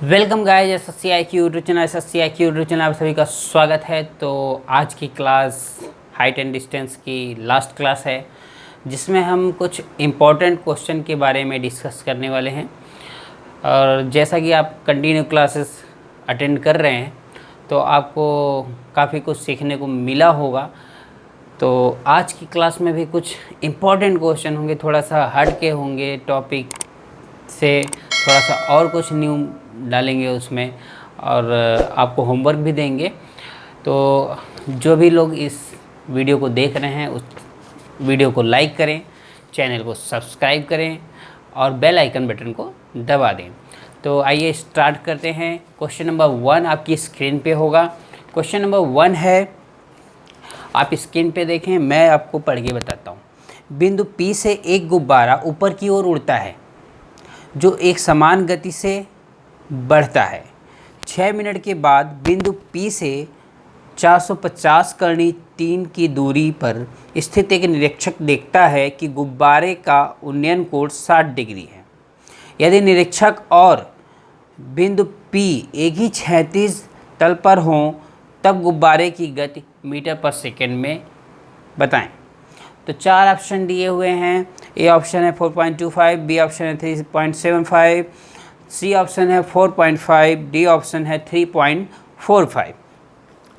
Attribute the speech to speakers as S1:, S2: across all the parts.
S1: Welcome guys, SSCIQ YouTube channel YouTube channel आप सभी का स्वागत है। तो आज की क्लास हाइट एंड डिस्टेंस की लास्ट क्लास है, जिसमें हम कुछ इम्पोर्टेंट क्वेश्चन के बारे में डिस्कस करने वाले हैं। और जैसा कि आप कंटिन्यू क्लासेस अटेंड कर रहे हैं तो आपको काफ़ी कुछ सीखने को मिला होगा। तो आज की क्लास में भी कुछ इम्पोर्टेंट क्वेश्चन होंगे, थोड़ा सा हट के होंगे टॉपिक से, थोड़ा सा और कुछ न्यू डालेंगे उसमें, और आपको होमवर्क भी देंगे। तो जो भी लोग इस वीडियो को देख रहे हैं उस वीडियो को लाइक करें, चैनल को सब्सक्राइब करें और बेल आइकन बटन को दबा दें। तो आइए स्टार्ट करते हैं। क्वेश्चन नंबर 1 आपकी स्क्रीन पे होगा। क्वेश्चन नंबर 1 है, आप स्क्रीन पे देखें, मैं आपको पढ़ के बताता हूँ। बिंदु P से एक गुब्बारा ऊपर की ओर उड़ता है जो एक समान गति से बढ़ता है। 6 मिनट के बाद बिंदु P से 450 करनी 3 की दूरी पर स्थित एक निरीक्षक देखता है कि गुब्बारे का उन्नयन कोण 60 डिग्री है। यदि निरीक्षक और बिंदु P एक ही क्षैतिज तल पर हों तब गुब्बारे की गति मीटर पर सेकंड में बताएं। तो 4 ऑप्शन दिए हुए हैं। ए ऑप्शन है 4.25, बी ऑप्शन है 3.75, सी ऑप्शन है 4.5, डी ऑप्शन है 3.45।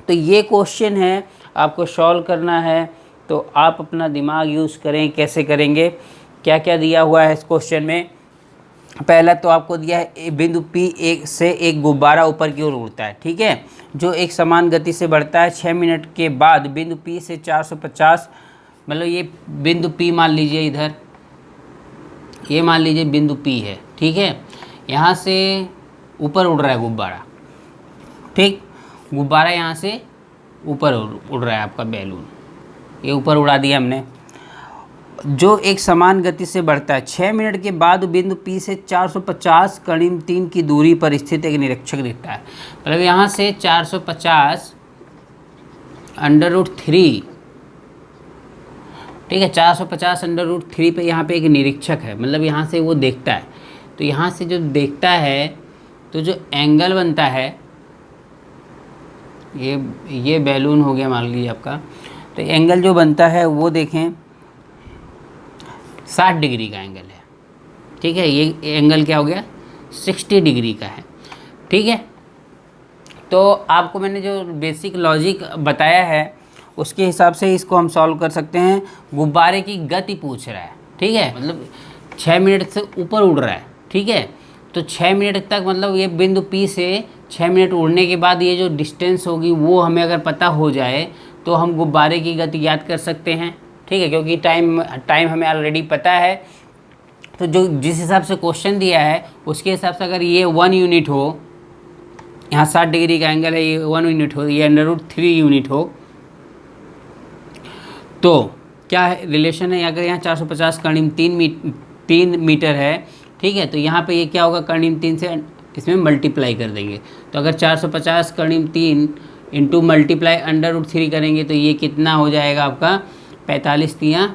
S1: तो ये क्वेश्चन है, आपको सॉल्व करना है। तो आप अपना दिमाग यूज़ करें, कैसे करेंगे, क्या क्या दिया हुआ है इस क्वेश्चन में। पहला तो आपको दिया है बिंदु P एक से एक गुब्बारा ऊपर की ओर उड़ता है, ठीक है, जो एक समान गति से बढ़ता है। 6 मिनट के बाद बिंदु P से 450, मतलब ये बिंदु P मान लीजिए, इधर ये मान लीजिए बिंदु P है, ठीक है। यहाँ से ऊपर उड़ रहा है गुब्बारा, ठीक, गुब्बारा यहाँ से ऊपर उड़ रहा है आपका बैलून, ये ऊपर उड़ा दिया हमने, जो एक समान गति से बढ़ता है। 6 मिनट के बाद बिंदु P से 450 करीब 3 की दूरी पर स्थित एक निरीक्षक दिखता है। मतलब यहाँ से 450 √3, ठीक है, 450 √3 पे यहाँ पे एक निरीक्षक है, मतलब यहाँ से वो देखता है। तो यहाँ से जो देखता है तो जो एंगल बनता है, ये बैलून हो गया मान लीजिए आपका, तो एंगल जो बनता है वो देखें 60 डिग्री का एंगल है, ठीक है। ये एंगल क्या हो गया, 60 डिग्री का है, ठीक है। तो आपको मैंने जो बेसिक लॉजिक बताया है उसके हिसाब से इसको हम सॉल्व कर सकते हैं। गुब्बारे की गति पूछ रहा है, ठीक है, मतलब 6 मिनट से ऊपर उड़ रहा है, ठीक है। तो 6 मिनट तक, मतलब ये बिंदु P से 6 मिनट उड़ने के बाद ये जो डिस्टेंस होगी वो हमें अगर पता हो जाए तो हम गुब्बारे की गति याद कर सकते हैं, ठीक है, क्योंकि टाइम हमें ऑलरेडी पता है। तो जो जिस हिसाब से क्वेश्चन दिया है उसके हिसाब से अगर ये 1 यूनिट हो, यहाँ 60 डिग्री का एंगल है, ये 1 यूनिट हो, ये √3 यूनिट हो, तो क्या है रिलेशन है। अगर यहाँ 450 करीब 3 मीटर है, ठीक है, तो यहाँ पे ये क्या होगा, करीब 3 से इसमें मल्टीप्लाई कर देंगे। तो अगर 450 करीब 3 इंटू मल्टीप्लाई √3 करेंगे तो ये कितना हो जाएगा आपका, 45 तियाँ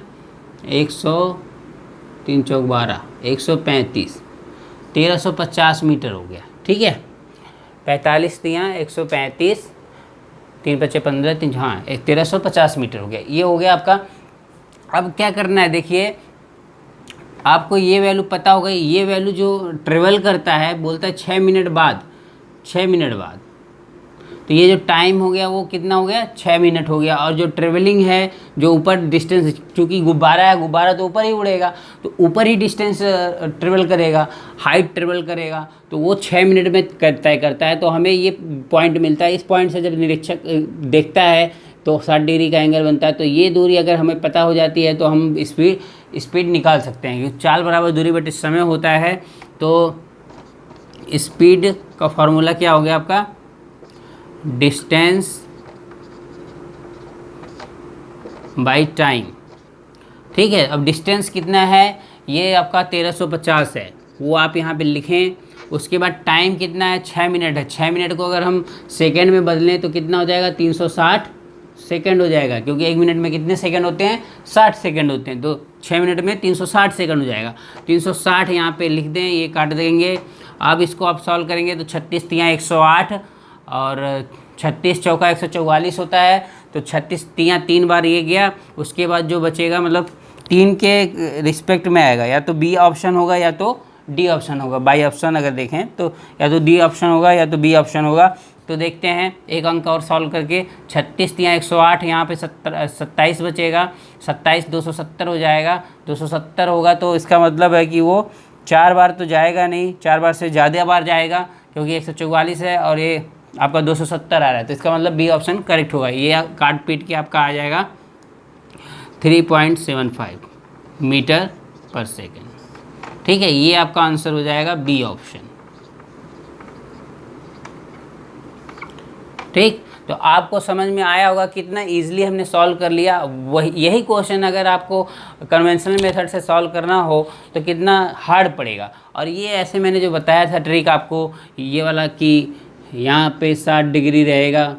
S1: 100, 3 चौक 12, 135, 1350 मीटर हो गया, ठीक है। 45 तियाँ 135, 3 × 5 = 15, 3, हाँ 1350 मीटर हो गया, ये हो गया आपका। अब क्या करना है, देखिए आपको ये वैल्यू पता होगा, ये वैल्यू जो ट्रेवल करता है बोलता है 6 मिनट बाद, 6 मिनट बाद, तो ये जो टाइम हो गया वो कितना हो गया, 6 मिनट हो गया। और जो ट्रेवलिंग है, जो ऊपर डिस्टेंस, चूँकि गुब्बारा है, गुब्बारा तो ऊपर ही उड़ेगा, तो ऊपर ही डिस्टेंस ट्रेवल करेगा, हाइट ट्रेवल करेगा, तो वो 6 मिनट में तय करता है। तो हमें ये पॉइंट मिलता है, इस पॉइंट से जब निरीक्षक देखता है तो 60 डिग्री का एंगल बनता है। तो ये दूरी अगर हमें पता हो जाती है तो हम स्पीड निकाल सकते हैं, क्योंकि चाल बराबर दूरी बटे समय होता है। तो स्पीड का फॉर्मूला क्या हो गया आपका, डिस्टेंस बाय टाइम, ठीक है। अब डिस्टेंस कितना है, ये आपका 1350 है, वो आप यहाँ पे लिखें। उसके बाद टाइम कितना है, 6 मिनट है। 6 मिनट को अगर हम सेकेंड में बदलें तो कितना हो जाएगा, 360 सेकंड हो जाएगा, क्योंकि 1 मिनट में कितने सेकंड होते हैं, 60 सेकंड होते हैं। तो 6 मिनट में 360 सेकंड हो जाएगा। 360 यहाँ पे लिख दें, ये काट देंगे अब इसको आप सॉल्व करेंगे तो 36 तियाँ 108 और 36 चौका 144 होता है। तो 36 तियाँ 3 बार ये गया, उसके बाद जो बचेगा मतलब 3 के रिस्पेक्ट में आएगा, या तो बी ऑप्शन होगा या तो डी ऑप्शन होगा। बाई ऑप्शन अगर देखें तो या तो डी ऑप्शन होगा या तो बी ऑप्शन होगा। तो देखते हैं एक अंक और सॉल्व करके। 36 तियाँ 108, यहाँ पे 27 बचेगा, 27 270 हो जाएगा। 270 होगा तो इसका मतलब है कि वो 4 बार तो जाएगा नहीं, 4 बार से ज़्यादा बार जाएगा, क्योंकि 144 है और ये आपका 270 आ रहा है। तो इसका मतलब बी ऑप्शन करेक्ट होगा। ये काट पीट के आपका आ जाएगा 3.75 मीटर पर सेकेंड। ठीक है, ये आपका आंसर हो जाएगा बी ऑप्शन। ठीक, तो आपको समझ में आया होगा कितना इजीली हमने सॉल्व कर लिया। वही यही क्वेश्चन अगर आपको कन्वेंशनल मेथड से सॉल्व करना हो तो कितना हार्ड पड़ेगा। और ये ऐसे मैंने जो बताया था ट्रिक आपको, ये वाला कि यहाँ पे 60 डिग्री रहेगा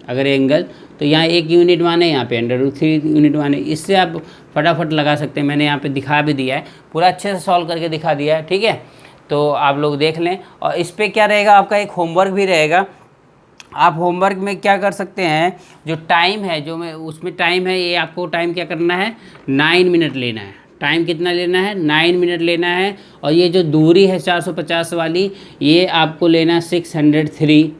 S1: अगर एंगल, तो यहाँ 1 यूनिट माने, यहाँ पे √3 यूनिट माने। इससे आप फटाफट लगा सकते हैं। मैंने यहाँ पे दिखा भी दिया है, पूरा अच्छे से सॉल्व करके दिखा दिया है। ठीक है, तो आप लोग देख लें। और इस पर क्या रहेगा, आपका एक होमवर्क भी रहेगा। आप होमवर्क में क्या कर सकते हैं, जो टाइम है, जो मैं उसमें टाइम है, ये आपको टाइम क्या करना है, 9 मिनट लेना है। टाइम कितना लेना है, 9 मिनट लेना है। और ये जो दूरी है 450 वाली, ये आपको लेना 603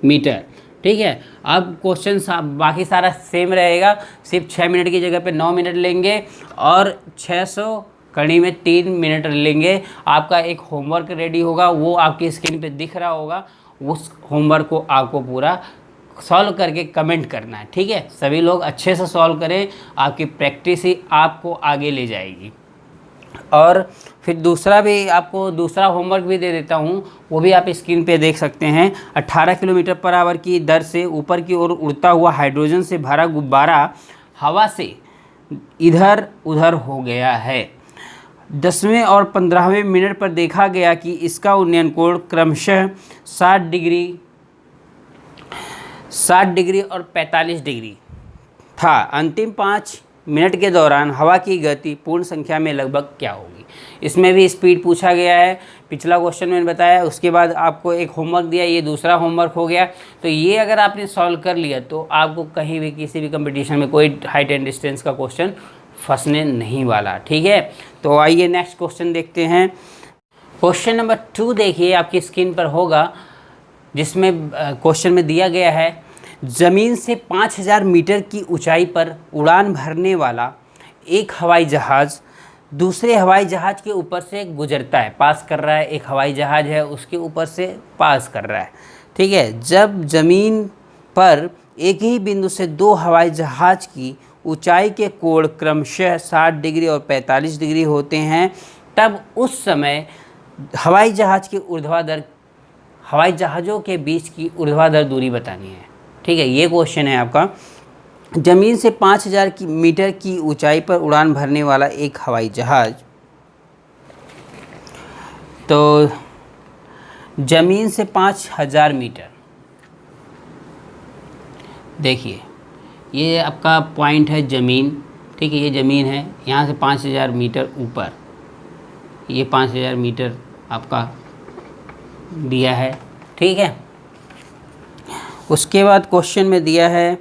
S1: मीटर। ठीक है, अब क्वेश्चन बाकी सारा सेम रहेगा, सिर्फ 6 मिनट की जगह पे 9 मिनट लेंगे और 600 कड़ी में 3 मिनट लेंगे। आपका एक होमवर्क रेडी होगा, वो आपकी स्क्रीन पे दिख रहा होगा। उस होमवर्क को आपको पूरा सॉल्व करके कमेंट करना है। ठीक है, सभी लोग अच्छे से सॉल्व करें, आपकी प्रैक्टिस ही आपको आगे ले जाएगी। और फिर दूसरा भी आपको दूसरा होमवर्क भी दे देता हूँ, वो भी आप स्क्रीन पे देख सकते हैं। 18 किलोमीटर पर आवर की दर से ऊपर की ओर उड़ता हुआ हाइड्रोजन से भरा गुब्बारा हवा से इधर उधर हो गया है। 10वें और 15वें मिनट पर देखा गया कि इसका उन्नयन कोण क्रमशः 60 डिग्री और 45 डिग्री था। अंतिम 5 मिनट के दौरान हवा की गति पूर्ण संख्या में लगभग क्या होगी। इसमें भी स्पीड पूछा गया है, पिछला क्वेश्चन मैंने बताया। उसके बाद आपको एक होमवर्क दिया, ये दूसरा होमवर्क हो गया। तो ये अगर आपने सॉल्व कर लिया तो आपको कहीं भी किसी भी कंपटीशन में कोई हाइट एंड डिस्टेंस का क्वेश्चन फंसने नहीं वाला। ठीक है, तो आइए नेक्स्ट क्वेश्चन देखते हैं। क्वेश्चन नंबर 2 देखिए, आपकी स्क्रीन पर होगा, जिसमें क्वेश्चन में दिया गया है, ज़मीन से 5000 मीटर की ऊंचाई पर उड़ान भरने वाला एक हवाई जहाज़ दूसरे हवाई जहाज़ के ऊपर से गुजरता है, पास कर रहा है। एक हवाई जहाज़ है, उसके ऊपर से पास कर रहा है। ठीक है, जब ज़मीन पर एक ही बिंदु से 2 हवाई जहाज़ की ऊंचाई के कोण क्रमशः 60 डिग्री और 45 डिग्री होते हैं, तब उस समय हवाई जहाज़ों के बीच की ऊर्ध्वाधर दूरी बतानी है। ठीक है, ये क्वेश्चन है आपका। ज़मीन से 5000 मीटर की ऊंचाई पर उड़ान भरने वाला एक हवाई जहाज़, तो ज़मीन से 5000 मीटर, देखिए ये आपका पॉइंट है ज़मीन। ठीक है, ये ज़मीन है, यहाँ से 5000 मीटर ऊपर, ये 5000 मीटर आपका दिया है। ठीक है, उसके बाद क्वेश्चन में दिया है,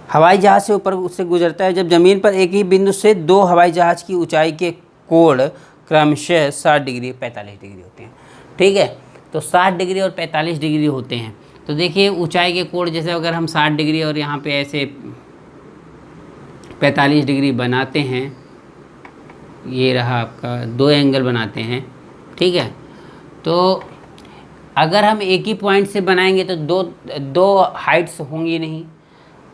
S1: हवाई जहाज़ से ऊपर उससे गुजरता है जब ज़मीन पर एक ही बिंदु से 2 हवाई जहाज़ की ऊंचाई के कोण क्रमशः 60 डिग्री 45 डिग्री होते हैं। ठीक है, तो 60 डिग्री और 45 डिग्री होते हैं। तो देखिए ऊंचाई के कोण, जैसे अगर हम 60 डिग्री और यहाँ पे ऐसे 45 डिग्री बनाते हैं, ये रहा आपका 2 एंगल बनाते हैं। ठीक है, तो अगर हम एक ही पॉइंट से बनाएंगे तो दो हाइट्स होंगी नहीं।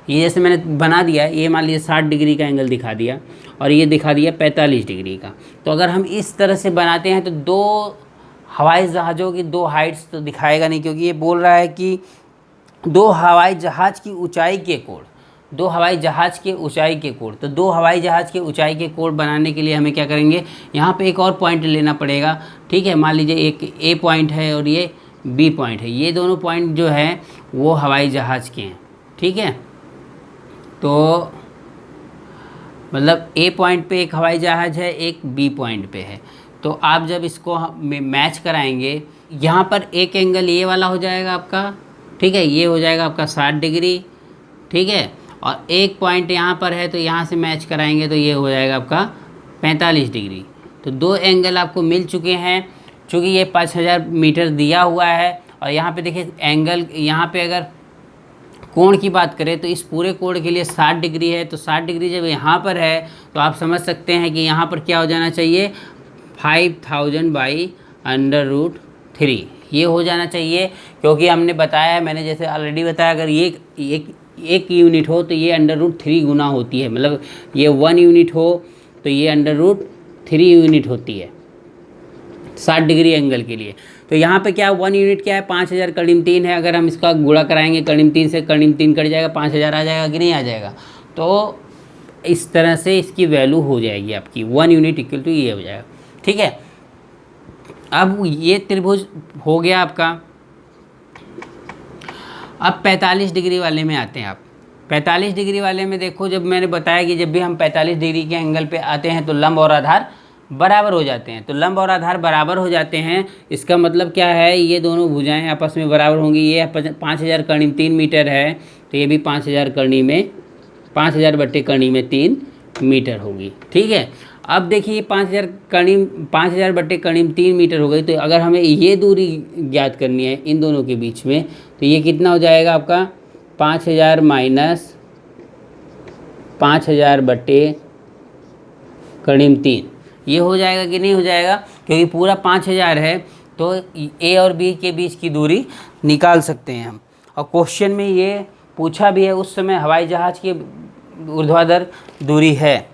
S1: ये जैसे मैंने बना दिया, ये मान लीजिए 60 डिग्री का एंगल दिखा दिया और ये दिखा दिया 45 डिग्री का। तो अगर हम इस तरह से बनाते हैं तो 2 हवाई जहाज़ों की 2 हाइट्स तो दिखाएगा नहीं, क्योंकि ये बोल रहा है कि 2 हवाई जहाज़ की ऊंचाई के कोण, 2 हवाई जहाज़ के ऊंचाई के कोण। तो 2 हवाई जहाज़ के ऊंचाई के कोण बनाने के लिए हमें क्या करेंगे, यहाँ पे एक और पॉइंट लेना पड़ेगा। ठीक है, मान लीजिए एक ए पॉइंट है और ये बी पॉइंट है, ये दोनों पॉइंट जो है वो हवाई जहाज़ के हैं। ठीक है, तो मतलब ए पॉइंट पे एक हवाई जहाज़ है, एक बी पॉइंट पे है। तो आप जब इसको मैच कराएंगे, यहाँ पर एक एंगल ये वाला हो जाएगा आपका, ठीक है, ये हो जाएगा आपका 60 डिग्री, ठीक है, और एक पॉइंट यहाँ पर है तो यहाँ से मैच कराएंगे तो ये हो जाएगा आपका 45 डिग्री। तो दो एंगल आपको मिल चुके हैं। चूँकि ये 5000 मीटर दिया हुआ है और यहाँ पे देखिए एंगल, यहाँ पे अगर कोण की बात करें तो इस पूरे कोण के लिए 60 डिग्री है। तो 60 डिग्री जब यहाँ पर है तो आप समझ सकते हैं कि यहाँ पर क्या हो जाना चाहिए, 5000/√3 ये हो जाना चाहिए। क्योंकि हमने बताया है, मैंने जैसे ऑलरेडी बताया, अगर ये एक यूनिट हो तो ये √3 गुना होती है। मतलब ये 1 यूनिट हो तो ये √3 यूनिट होती है 60 डिग्री एंगल के लिए। तो यहाँ पे क्या 1 यूनिट क्या है, 5000/3 है। अगर हम इसका गुणा कराएंगे कर्णिम 3 से, कर्णिम 3 कट जाएगा, 5000 आ जाएगा कि नहीं आ जाएगा। तो इस तरह से इसकी वैल्यू हो जाएगी आपकी 1 यूनिट इक्वल टू ये हो जाएगा, ठीक है। अब ये त्रिभुज हो गया आपका। अब 45 डिग्री वाले में आते हैं आप। 45 डिग्री वाले में देखो, जब मैंने बताया कि जब भी हम 45 डिग्री के एंगल पे आते हैं तो लंब और आधार बराबर हो जाते हैं। तो लंब और आधार बराबर हो जाते हैं, इसका मतलब क्या है, ये दोनों भुजाएं आपस में बराबर होंगी। ये 5000/3 मीटर है तो ये भी 5000/3 मीटर होगी, ठीक है। अब देखिए 5000/3 मीटर हो गई। तो अगर हमें ये दूरी ज्ञात करनी है इन दोनों के बीच में तो ये कितना हो जाएगा आपका, 5000 माइनस 5000/3 ये हो जाएगा कि नहीं हो जाएगा। क्योंकि पूरा 5000 है तो ए और बी के बीच की दूरी निकाल सकते हैं हम। और क्वेश्चन में ये पूछा भी है, उस समय हवाई जहाज़ की ऊर्ध्वाधर दूरी है।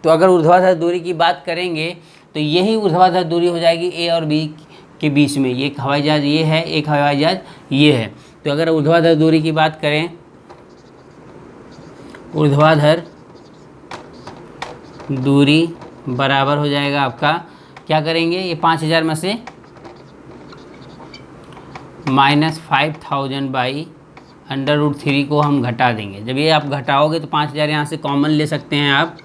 S1: तो अगर ऊर्ध्वाधर दूरी की बात करेंगे तो यही ऊर्ध्वाधर दूरी हो जाएगी ए और बी के बीच में। ये हवाई जहाज़ ये है, एक हवाई जहाज़ ये है। तो अगर ऊर्ध्वाधर दूरी की बात करें, ऊर्ध्वाधर दूरी बराबर हो जाएगा आपका, क्या करेंगे, ये 5000 में से -5000/√3 को हम घटा देंगे। जब ये आप घटाओगे तो 5000 यहाँ से कॉमन ले सकते हैं आप।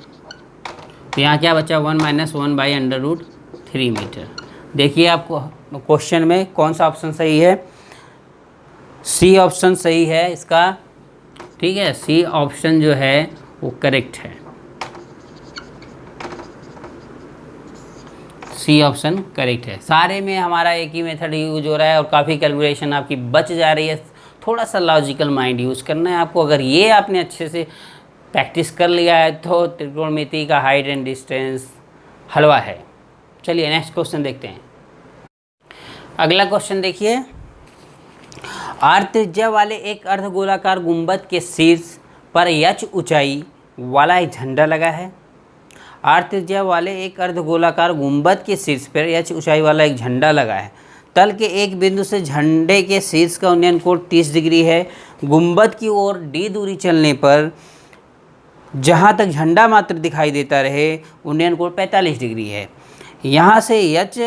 S1: तो यहाँ क्या बचा, 1 - 1/√3 मीटर। देखिए आपको क्वेश्चन में कौन सा ऑप्शन सही है, सी ऑप्शन सही है इसका, ठीक है। सी ऑप्शन जो है वो करेक्ट है, सी ऑप्शन करेक्ट है। सारे में हमारा एक ही मेथड यूज हो रहा है और काफ़ी कैलकुलेशन आपकी बच जा रही है। थोड़ा सा लॉजिकल माइंड यूज़ करना है आपको। अगर ये आपने अच्छे से प्रैक्टिस कर लिया है तो त्रिकोणमिति का हाइट एंड डिस्टेंस हलवा है। चलिए नेक्स्ट क्वेश्चन देखते हैं। अगला क्वेश्चन देखिए, आर त्रिज्या वाले एक अर्धगोलाकार गुंबद के शीर्ष पर h ऊंचाई वाला एक झंडा लगा है। आर त्रिज्या वाले एक अर्धगोलाकार गुंबद के शीर्ष पर h ऊंचाई वाला एक झंडा लगा है। तल के एक बिंदु से झंडे के शीर्ष का उन्नयन कोण 30 डिग्री है। गुंबद की ओर d दूरी चलने पर जहाँ तक झंडा मात्र दिखाई देता रहे उन्नयन कोण 45 डिग्री है। यहाँ से h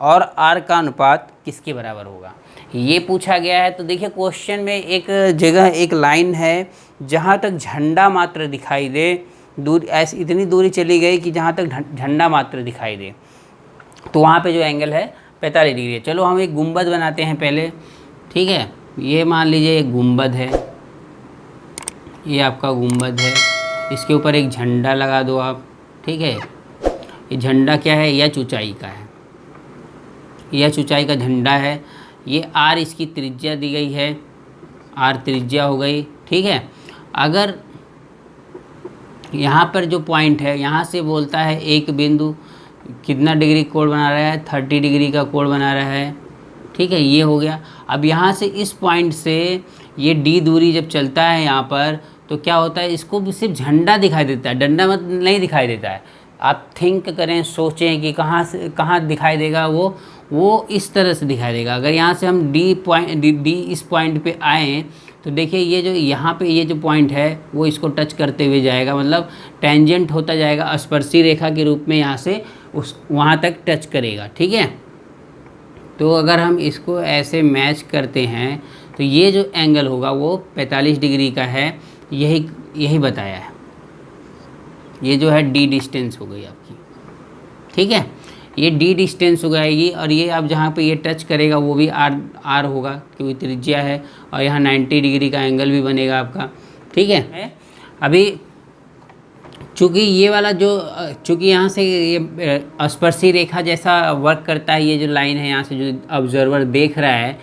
S1: और r का अनुपात किसके बराबर होगा, ये पूछा गया है। तो देखिए क्वेश्चन में एक जगह एक लाइन है जहाँ तक झंडा मात्र दिखाई दे, दूर ऐसी इतनी दूरी चली गई कि जहाँ तक झंडा मात्र दिखाई दे, तो वहाँ पे जो एंगल है 45 डिग्री है। चलो हम एक गुंबद बनाते हैं पहले, ठीक है। ये मान लीजिए एक गुंबद है, ये आपका गुंबद है, इसके ऊपर एक झंडा लगा दो आप, ठीक है। ये झंडा क्या है, h ऊंचाई का है, h ऊंचाई का झंडा है। ये r इसकी त्रिज्या दी गई है, r त्रिज्या हो गई, ठीक है। अगर यहाँ पर जो पॉइंट है, यहाँ से बोलता है एक बिंदु कितना डिग्री कोण बना रहा है, 30 डिग्री का कोण बना रहा है, ठीक है। ये हो गया। अब यहाँ से इस पॉइंट से ये d दूरी जब चलता है यहाँ पर तो क्या होता है, इसको भी सिर्फ झंडा दिखाई देता है, डंडा मत नहीं दिखाई देता है। आप थिंक करें, सोचें कि कहाँ से कहाँ दिखाई देगा, वो इस तरह से दिखाई देगा। अगर यहाँ से हम डी इस पॉइंट पे आएँ तो देखिए ये जो यहाँ पे ये जो पॉइंट है वो इसको टच करते हुए जाएगा, मतलब टेंजेंट होता जाएगा, स्पर्शी रेखा के रूप में यहाँ से वहाँ तक टच करेगा, ठीक है। तो अगर हम इसको ऐसे मैच करते हैं तो ये जो एंगल होगा वो 45 डिग्री का है, यही बताया है, ये जो है डी डिस्टेंस हो गई आपकी, ठीक है, ये डी डिस्टेंस हो जाएगी। और ये अब जहाँ पे ये टच करेगा वो भी आर होगा क्योंकि त्रिज्या है, और यहाँ 90 डिग्री का एंगल भी बनेगा आपका, ठीक है। अभी चूँकि ये वाला जो चूँकि यहाँ से ये स्पर्शी रेखा जैसा वर्क करता है, ये जो लाइन है यहाँ से जो ऑब्जर्वर देख रहा है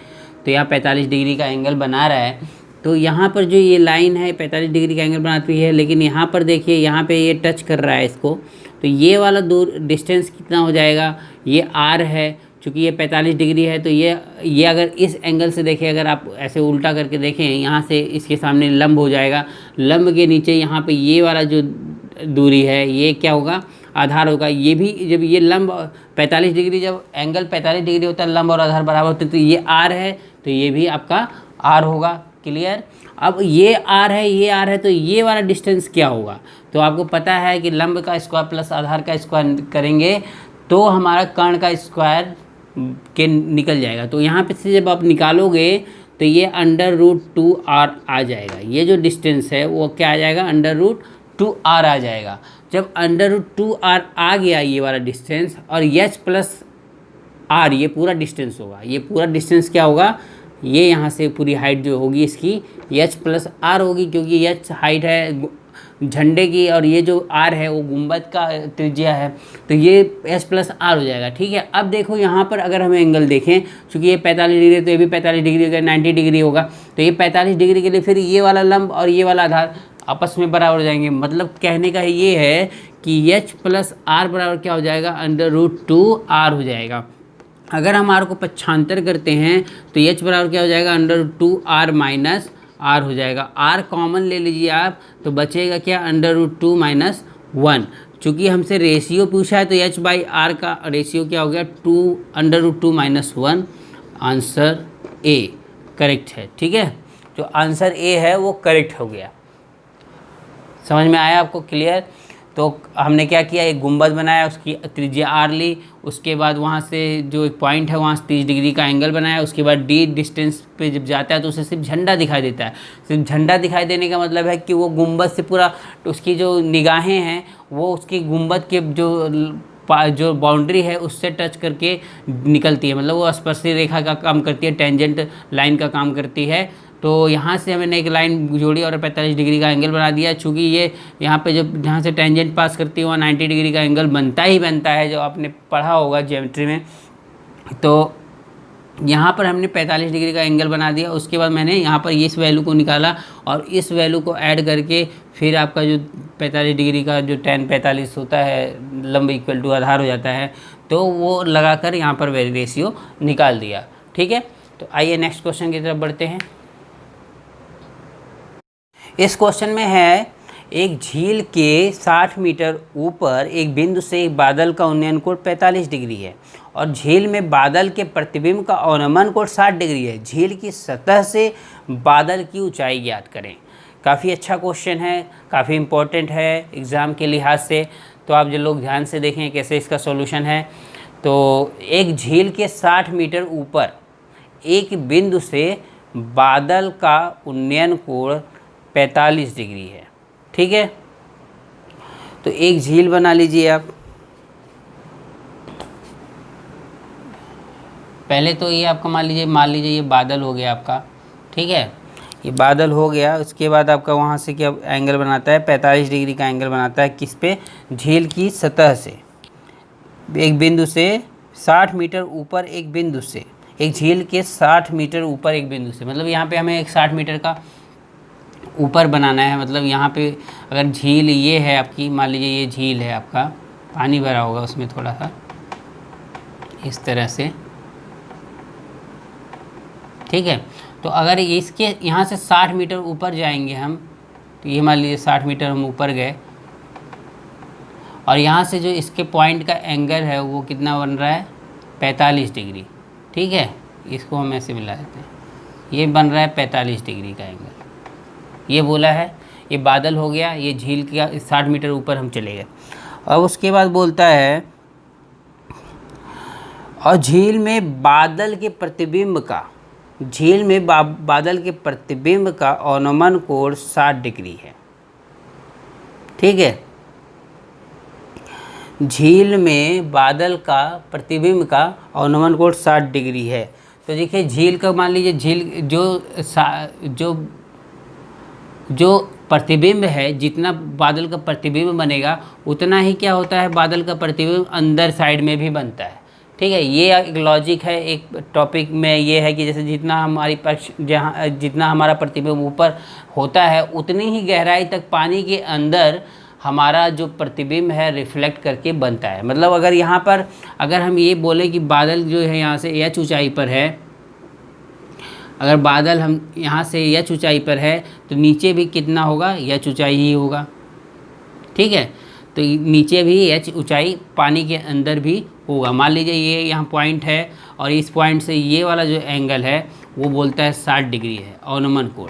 S1: तो यहाँ 45 डिग्री का एंगल बना रहा है, तो यहाँ पर जो ये लाइन है 45 डिग्री का एंगल बनाती है, लेकिन यहाँ पर देखिए यहाँ पे ये टच कर रहा है इसको, तो ये वाला दूर डिस्टेंस कितना हो जाएगा, ये आर है, चूँकि ये 45 डिग्री है तो ये अगर इस एंगल से देखें, अगर आप ऐसे उल्टा करके देखें यहाँ से इसके सामने लंब हो जाएगा, लंब के नीचे यहाँ पे ये वाला जो दूरी है ये क्या होगा, आधार होगा। ये भी जब ये लंब 45 डिग्री, जब एंगल 45 डिग्री होता है लंब और आधार बराबर होते तो ये आर है, तो ये भी आपका आर होगा। क्लियर। अब ये आर है, ये आर है, तो ये वाला डिस्टेंस क्या होगा, तो आपको पता है कि लंब का स्क्वायर प्लस आधार का स्क्वायर करेंगे तो हमारा कर्ण का स्क्वायर के निकल जाएगा। तो यहाँ पे से जब आप निकालोगे तो ये √2r आ जाएगा, ये जो डिस्टेंस है वो क्या आ जाएगा, √2r आ जाएगा। जब √2r आ गया ये वाला डिस्टेंस, और h प्लस r ये पूरा डिस्टेंस होगा, ये पूरा डिस्टेंस क्या होगा, ये यहाँ से पूरी हाइट जो होगी इसकी h प्लस r होगी, क्योंकि h हाइट है झंडे की और ये जो r है वो गुंबद का त्रिज्या है, तो ये h प्लस r हो जाएगा। ठीक है। अब देखो यहाँ पर अगर हम एंगल देखें, क्योंकि ये 45 डिग्री तो ये भी 45 डिग्री होगा, 90 डिग्री होगा, तो ये 45 डिग्री के लिए फिर ये वाला लंब और ये वाला आधार आपस में बराबर हो जाएंगे। मतलब कहने का ये है कि h प्लस r बराबर क्या हो जाएगा, √2r हो जाएगा। अगर हम r को पक्षांतर करते हैं तो h बराबर क्या हो जाएगा, √2r माइनस r हो जाएगा। r कॉमन ले लीजिए आप, तो बचेगा क्या, √2 माइनस 1। चूँकि हमसे रेशियो पूछा है तो h/r का रेशियो क्या हो गया, √2 माइनस 1। आंसर ए करेक्ट है। ठीक है, जो आंसर ए है वो करेक्ट हो गया। समझ में आया आपको, क्लियर। तो हमने क्या किया, एक गुंबद बनाया, उसकी त्रिज्या r ली, उसके बाद वहाँ से जो एक पॉइंट है वहाँ से 30 डिग्री का एंगल बनाया, उसके बाद d डिस्टेंस पे जब जाता है तो उसे सिर्फ झंडा दिखाई देता है। सिर्फ झंडा दिखाई देने का मतलब है कि वो गुंबद से पूरा, उसकी जो निगाहें हैं वो उसकी गुंबद के जो बाउंड्री है उससे टच करके निकलती है, मतलब वो स्पर्शी रेखा का काम करती है, टेंजेंट लाइन का काम करती है। तो यहाँ से हमने एक लाइन जोड़ी और 45 डिग्री का एंगल बना दिया। चूँकि ये यहाँ पे जब जहाँ से टेंजेंट पास करती है वहाँ 90 डिग्री का एंगल बनता ही बनता है, जो आपने पढ़ा होगा ज्योमेट्री में। तो यहाँ पर हमने 45 डिग्री का एंगल बना दिया। उसके बाद मैंने यहाँ पर इस वैल्यू को निकाला और इस वैल्यू को ऐड करके फिर आपका जो 45 डिग्री का जो tan 45 होता है, लंब इक्वल टू आधार हो जाता है, तो वो लगाकर यहाँ पर रेशियो निकाल दिया। ठीक है, तो आइए नेक्स्ट क्वेश्चन की तरफ बढ़ते हैं। इस क्वेश्चन में है, एक झील के 60 मीटर ऊपर एक बिंदु से एक बादल का उन्नयन कोण 45 डिग्री है और झील में बादल के प्रतिबिंब का अवनमन कोण 60 डिग्री है। झील की सतह से बादल की ऊंचाई ज्ञात करें। काफ़ी अच्छा क्वेश्चन है, काफ़ी इम्पोर्टेंट है एग्ज़ाम के लिहाज से। तो आप जो लोग ध्यान से देखें कैसे इसका सॉल्यूशन है। तो एक झील के 60 मीटर ऊपर एक बिंदु से बादल का उन्नयन कोण 45 डिग्री है। ठीक है, तो एक झील बना लीजिए आप। पहले तो ये आपका मान लीजिए ये बादल हो गया आपका। ठीक है, ये बादल हो गया। उसके बाद आपका वहाँ से क्या एंगल बनाता है, 45 डिग्री का एंगल बनाता है। किस पे, झील की सतह से एक बिंदु से 60 मीटर ऊपर एक बिंदु से, एक झील के 60 मीटर ऊपर एक बिंदु से, मतलब यहाँ पे हमें एक 60 मीटर का ऊपर बनाना है। मतलब यहाँ पे अगर झील ये है आपकी, मान लीजिए ये झील है आपका, पानी भरा होगा उसमें थोड़ा सा इस तरह से। ठीक है, तो अगर इसके यहाँ से 60 मीटर ऊपर जाएंगे हम, तो ये मान लीजिए 60 मीटर हम ऊपर गए और यहाँ से जो इसके पॉइंट का एंगल है वो कितना बन रहा है, 45 डिग्री। ठीक है, इसको हम ऐसे मिला देते हैं, ये बन रहा है 45 डिग्री का एंगल। ये बोला है, ये बादल हो गया, ये झील का 60 मीटर ऊपर हम चले गए। अब उसके बाद बोलता है, और झील में बादल के प्रतिबिंब का, झील में बादल के प्रतिबिंब का अवनमन कोण 60 डिग्री है। ठीक है, झील में बादल का प्रतिबिंब का अवनमन कोण 60 डिग्री है। तो देखिए झील का मान लीजिए झील जो जो प्रतिबिंब है, जितना बादल का प्रतिबिंब बनेगा उतना ही क्या होता है, बादल का प्रतिबिंब अंदर साइड में भी बनता है। ठीक है, ये एक लॉजिक है। एक टॉपिक में ये है कि जैसे जितना हमारी पक्ष जहाँ जितना हमारा प्रतिबिंब ऊपर होता है उतनी ही गहराई तक पानी के अंदर हमारा जो प्रतिबिंब है रिफ्लेक्ट करके बनता है। मतलब अगर यहाँ पर अगर हम ये बोलें कि बादल जो है यहाँ से एच ऊंचाई पर है, अगर बादल हम यहाँ से एच ऊंचाई पर है तो नीचे भी कितना होगा, एच ऊंचाई ही होगा। ठीक है, तो नीचे भी एच ऊंचाई पानी के अंदर भी होगा। मान लीजिए ये यहाँ पॉइंट है और इस पॉइंट से ये वाला जो एंगल है वो बोलता है 60 डिग्री है अवनमन कोण।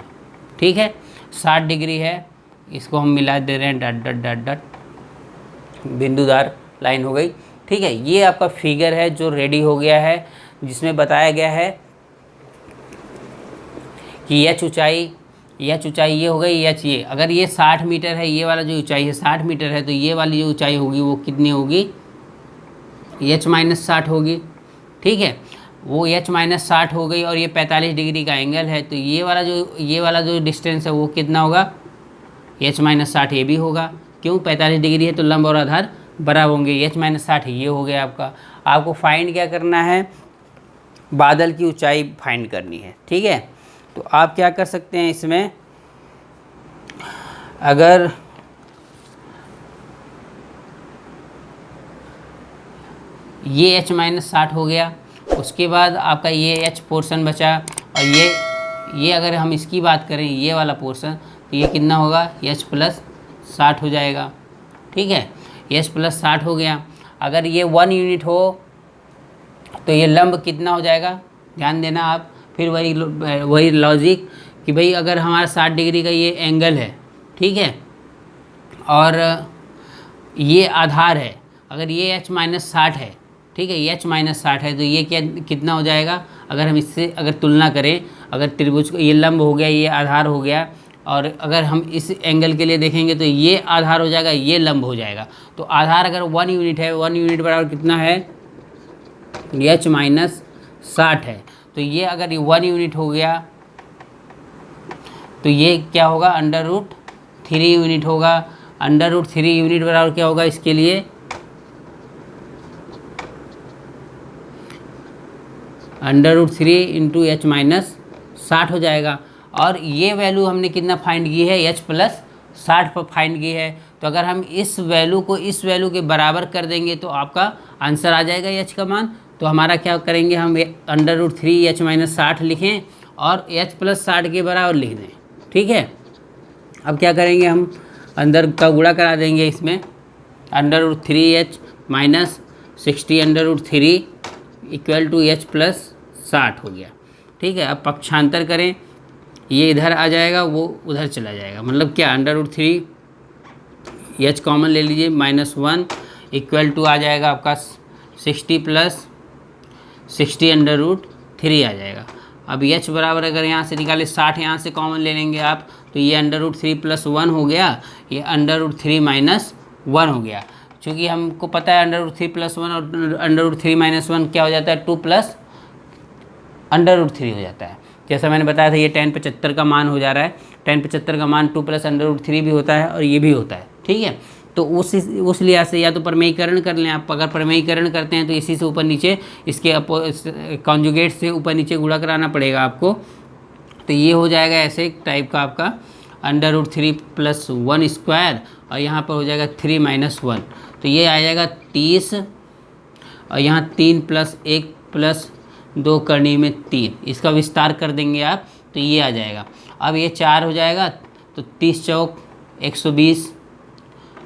S1: ठीक है, 60 डिग्री है, इसको हम मिला दे रहे हैं डट डट डट डट, बिंदुदार लाइन हो गई। ठीक है, ये आपका फिगर है जो रेडी हो गया है, जिसमें बताया गया है कि एच ऊंचाई ये हो गई, एच ये अगर ये 60 मीटर है, ये वाला जो ऊंचाई है 60 मीटर है, तो ये वाली जो ऊंचाई होगी वो कितनी होगी, एच माइनस 60 होगी। ठीक है, वो एच माइनस 60 हो गई और ये 45 डिग्री का एंगल है, तो ये वाला जो डिस्टेंस है वो कितना होगा, एच माइनस 60 ये भी होगा। क्यों, 45 डिग्री है तो लंब और आधार बराबर होंगे। एच माइनस 60 ये हो गया आपका। आपको फाइंड क्या करना है, बादल की ऊंचाई फाइंड करनी है। ठीक है, तो आप क्या कर सकते हैं इसमें, अगर ये एच माइनस 60 हो गया, उसके बाद आपका ये एच पोर्शन बचा, और ये अगर हम इसकी बात करें ये वाला पोर्शन, तो ये कितना होगा, एच प्लस 60 हो जाएगा। ठीक है, एच प्लस 60 हो गया। अगर ये 1 यूनिट हो तो ये लंब कितना हो जाएगा, ध्यान देना आप। फिर वही लॉजिक कि भाई अगर हमारा 60 डिग्री का ये एंगल है, ठीक है, और ये आधार है, अगर ये एच माइनस 60 है, ठीक है, एच माइनस 60 है, तो ये कितना हो जाएगा, अगर हम इससे अगर तुलना करें, अगर त्रिभुज को ये लंब हो गया, ये आधार हो गया, और अगर हम इस एंगल के लिए देखेंगे तो ये आधार हो जाएगा, ये लंब हो जाएगा। तो आधार अगर 1 यूनिट है, 1 यूनिट बराबर कितना है, एच माइनस 60 है। तो ये अगर 1 यूनिट हो गया तो ये क्या होगा, √3 यूनिट होगा। √3 यूनिट बराबर क्या होगा, इसके लिए √3 इंटू एच माइनस 60 हो जाएगा। और ये वैल्यू हमने कितना फाइंड की है, एच प्लस 60 पर फाइंड की है। तो अगर हम इस वैल्यू को इस वैल्यू के बराबर कर देंगे तो आपका आंसर आ जाएगा एच का मान। तो हमारा क्या करेंगे, हम √3 एच माइनस 60 लिखें और एच प्लस 60 के बराबर लिख दें। ठीक है, अब क्या करेंगे, हम अंदर का गुणा करा देंगे इसमें, √3 H minus 60 √3 equal to H plus 60 हो गया। ठीक है, अब पक्षांतर करें, ये इधर आ जाएगा, वो उधर चला जाएगा। मतलब क्या, √3 एच कॉमन ले लीजिए, -1 इक्वल टू आ जाएगा आपका 60 प्लस 60 √3 आ जाएगा। अब एच बराबर अगर यहाँ से निकाले 60, यहाँ से कॉमन ले लेंगे आप, तो ये √3 + 1 हो गया, ये √3 - 1 हो गया। चूँकि हमको पता है √3 + 1 और √3 - 1 क्या हो जाता है, 2 + √3 हो जाता है। जैसा मैंने बताया था, ये tan 75 का मान हो जा रहा है। tan 75 का मान 2 + √3 भी होता है और ये भी होता है। ठीक है, तो उस लिहाज से या तो प्रमेयीकरण कर लें आप। अगर प्रमेयीकरण करते हैं तो इसी से ऊपर नीचे इसके कॉन्जुगेट से ऊपर नीचे गुणा कराना पड़ेगा आपको। तो ये हो जाएगा ऐसे टाइप का आपका √3 + 1 स्क्वायर, और यहाँ पर हो जाएगा 3 - 1, तो ये आ जाएगा 30, और यहाँ 3 + 1 + 2 करनी में 3, इसका विस्तार कर देंगे आप तो ये आ जाएगा। अब ये 4 हो जाएगा, तो 30 चौक 120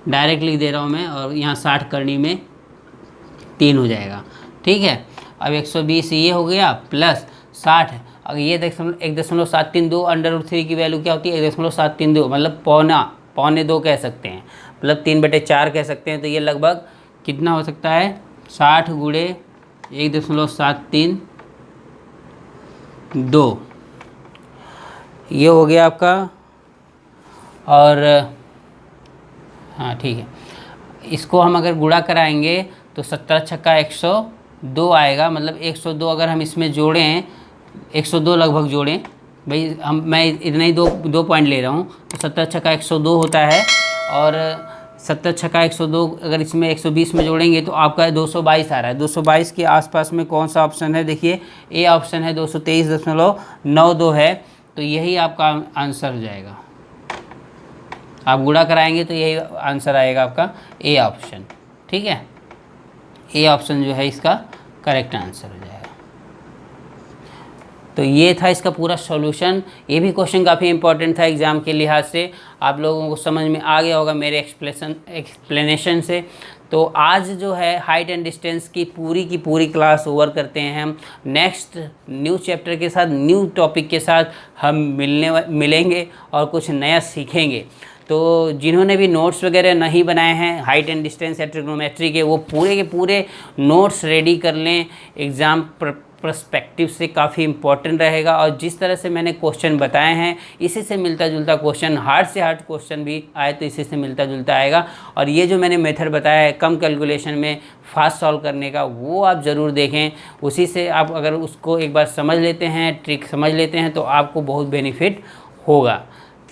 S1: डायरेक्ट लिख दे रहा हूँ मैं, और यहाँ 60 करनी में 3 हो जाएगा। ठीक है, अब 120 ये हो गया प्लस 60, अगर ये 1.732 √3 की वैल्यू क्या होती है, 1.732, मतलब पौने 2 कह सकते हैं, मतलब 3/4 कह सकते हैं। तो ये लगभग कितना हो सकता है, 60 × 1.732, ये हो गया आपका। और हाँ ठीक है, इसको हम अगर गुणा कराएंगे तो 17 छक्का 102 आएगा, मतलब 102 अगर हम इसमें जोड़ें, 102 लगभग जोड़ें भाई, मैं इतने ही दो पॉइंट ले रहा हूँ, तो 17 छक्का 102 होता है। और 17 छक्का 102 अगर इसमें 120 में जोड़ेंगे तो आपका 222 आ रहा है। 222 के आसपास में कौन सा ऑप्शन है? देखिए ए ऑप्शन है, 223.92 है, तो यही आपका आंसर हो जाएगा। आप गुणा कराएंगे तो यही आंसर आएगा आपका ए ऑप्शन। ठीक है, ए ऑप्शन जो है इसका करेक्ट आंसर हो जाएगा। तो ये था इसका पूरा सॉल्यूशन। ये भी क्वेश्चन काफ़ी इंपॉर्टेंट था एग्ज़ाम के लिहाज से, आप लोगों को समझ में आ गया होगा मेरे एक्सप्लेनेशन से। तो आज जो है हाइट एंड डिस्टेंस की पूरी क्लास ओवर करते हैं हम। नेक्स्ट न्यू चैप्टर के साथ, न्यू टॉपिक के साथ हम मिलेंगे और कुछ नया सीखेंगे। तो जिन्होंने भी नोट्स वगैरह नहीं बनाए हैं हाइट एंड डिस्टेंस या ट्रिग्नोमेट्री के, वो पूरे के पूरे नोट्स रेडी कर लें। एग्ज़ाम पर्सपेक्टिव से काफ़ी इम्पोर्टेंट रहेगा, और जिस तरह से मैंने क्वेश्चन बताए हैं इसी से मिलता जुलता क्वेश्चन, हार्ड से हार्ड क्वेश्चन भी आए तो इसी से मिलता जुलता आएगा। और ये जो मैंने मेथड बताया है कम कैलकुलेशन में फास्ट सॉल्व करने का, वो आप ज़रूर देखें। उसी से आप अगर उसको एक बार समझ लेते हैं, ट्रिक समझ लेते हैं, तो आपको बहुत बेनिफिट होगा।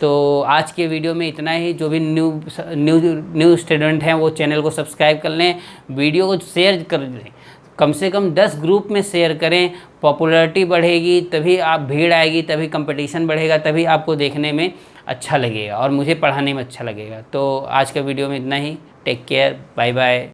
S1: तो आज के वीडियो में इतना ही। जो भी न्यू स्टूडेंट हैं वो चैनल को सब्सक्राइब कर लें, वीडियो को शेयर कर लें, कम से कम 10 ग्रुप में शेयर करें। पॉपुलैरिटी बढ़ेगी तभी आप, भीड़ आएगी तभी, कंपटीशन बढ़ेगा तभी आपको देखने में अच्छा लगेगा और मुझे पढ़ाने में अच्छा लगेगा। तो आज का वीडियो में इतना ही। Take care, bye bye.